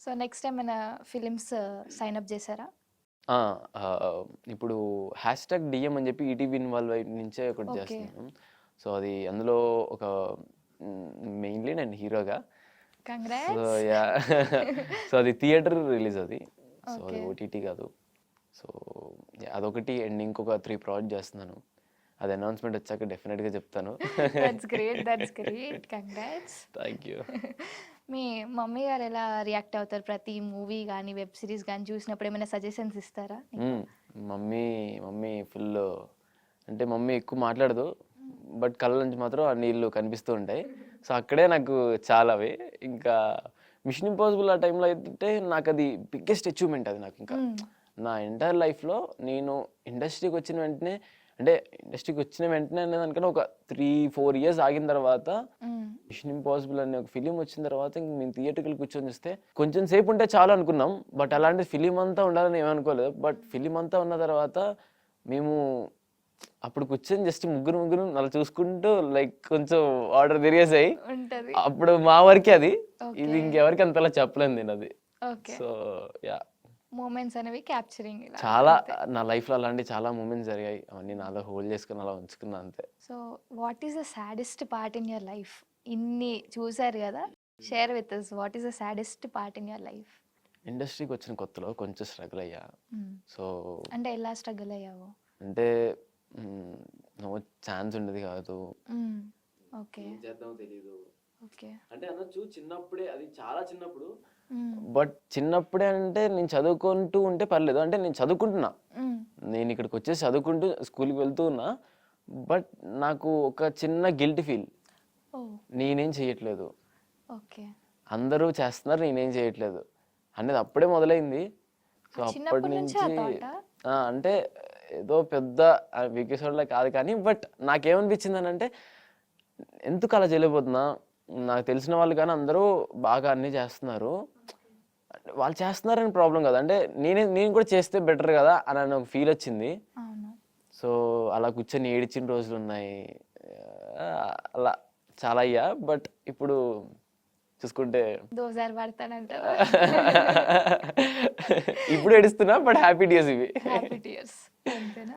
So next ఏమైనా films sign up చేశారా? ఆ! ఇప్పుడు #DM అని చెప్పి ఈటీవీ ఇన్వాల్వ్ అయి నుంచే ఒకటి ఓకే. చేస్తున్నాను. సో, అది అందులో ఒక మెయిన్‌లీ నేను హీరోగా. So, congrats. యాహ్! సో, అది థియేటర్ రిలీజ్ అది. సో, అది ఓకే. ఓటీటీ కాదు. So, yeah! అదొకటి అండ్ ఇంకొక 3 ప్రాజెక్ట్ చేస్తున్నాను. అది అనౌన్స్‌మెంట్ వచ్చాక డెఫినిట్‌గా చెప్తాను. That's great. That's great. Congrats. Thank you. Me mummy గారు ఎలా రియాక్ట్ అవుతారు? ప్రతి మూవీ గానీ, వెబ్ సిరీస్ గానీ చూసినప్పుడు ఏమైనా సజెషన్స్ ఇస్తారా నీకు? హ్మ్. మమ్మీ మమ్మీ ఫుల్లు అంటే మమ్మీ ఎక్కువ మాట్లాడదు. బట్ కళ్ళ నుంచి మాత్రం ఆ నీళ్ళు కనిపిస్తూ ఉంటాయి. సో, అక్కడే నాకు చాలా అవి. ఇంకా 'మిషన్ ఇంపాసిబుల్' ఆ టైంలో అయితే నాకది బిగ్గెస్ట్ అచీవ్‌మెంట్ అది నాకింకా. హ్మ్. నా ఎంటైర్ లైఫ్‌లో నేను ఇండస్ట్రీకొచ్చిన వెంటనే అంటే ఇండస్ట్రీకొచ్చిన వెంటనే అనేదానికన్నా ఒక 3, 4 ఇయర్స్ ఆగిన తర్వాత హ్మ్. 'మిషన్ ఇంపాసిబుల్' అనే ఒక ఫిలిం వచ్చిన తర్వాత ఇంక మేము థియేటర్‌కెళ్ళి కూర్చొని చూస్తే కొంచెం సేపు ఉంటే చాలు అనుకున్నాం. బట్ అలాంటి ఫిలిం అంతా ఉండాలని ఏమనుకోలేదు. బట్ ఫిలిం అంతా ఉన్న తర్వాత మేము అప్పుడు కూర్చొని జస్ట్ ముగ్గురు అలా చూసుకుంటూ లైక్ కొంచెం ఆర్డర్ తిరిగేసాయి. ఉంటది. అప్పుడు మా వరకే అది. ఇది ఓకే. ఇంకెవరికి అంతలా చెప్పలేను నేనది. ఓకే. So, yeah! మూమెంట్స్ అనేవి క్యాప్చరింగ్ ఇలా చాలా అంతే. నా లైఫ్‌లో అలాంటి చాలా మూమెంట్స్ జరిగాయి. అవన్నీ నాలో హోల్డ్ చేసుకొని అలా ఉంచుకున్నా అంతే. So what is the saddest part in your life? ఇన్ని చూసారు కదా! Share with us. What is the saddest part in your life? ఇండస్ట్రీకొచ్చిన కొత్తలో కొంచెం స్ట్రగుల్ అయ్యా. సో, అంటే ఎలా స్ట్రగుల్ అయ్యావు? అంటే హ్మ్, నో ఛాన్స్ ఉండేది కాదు. ఓకే. ఏం చేద్దామో తెలీదు. ఓకే. అంటే అనొచ్చు చిన్నప్పుడే అది చాలా చిన్నప్పుడు. మ్మ్. బట్ చిన్నప్పుడే అంటే నేను చదువుకుంటూ ఉంటే పర్లేదు. అంటే నేను చదువుకుంటున్నా. మ్మ్. నేను ఇక్కడికొచ్చేసి చదువుకుంటూ స్కూల్‌కి వెళ్తూ ఉన్నా. బట్ నాకు ఒక చిన్న గిల్టీ ఫీల్. ఓ. నేనేం చేయట్లేదు. ఓకే. అందరూ చేస్తున్నారు నేనేం చేయట్లేదు. అనేది అప్పుడే మొదలైంది. సో, అప్పటి చిన్నప్పటి నుంచే ఆ నుంచి థాటా? అంటే ఏదో పెద్ద వీకేసోడ్‌లా కాదు కానీ బట్ నాకేమనిపించిందనంటే ఎందుకు అలా చేయలేకపోతున్నా? నాకు తెలిసిన వాళ్ళు గాని అందరూ బాగా అన్నీ చేస్తున్నారు. వాళ్ళు చేస్తున్నారని ప్రాబ్లమ్ కాదు. అంటే నేను కూడా చేస్తే బెటర్ కదా! అని ఒక ఫీల్ వచ్చింది. అవును. సో, అలా కూర్చొని ఏడ్చిన రోజులున్నాయి. అలా చాలా అయ్యా. బట్ ఇప్పుడు చూసుకుంటే దోసారి పడతానంటావా? ఇప్పుడు ఏడుస్తున్నా. బట్ హ్యాపీ డేస్ ఇవి. హ్యాపీ టియర్స్ అంతేనా?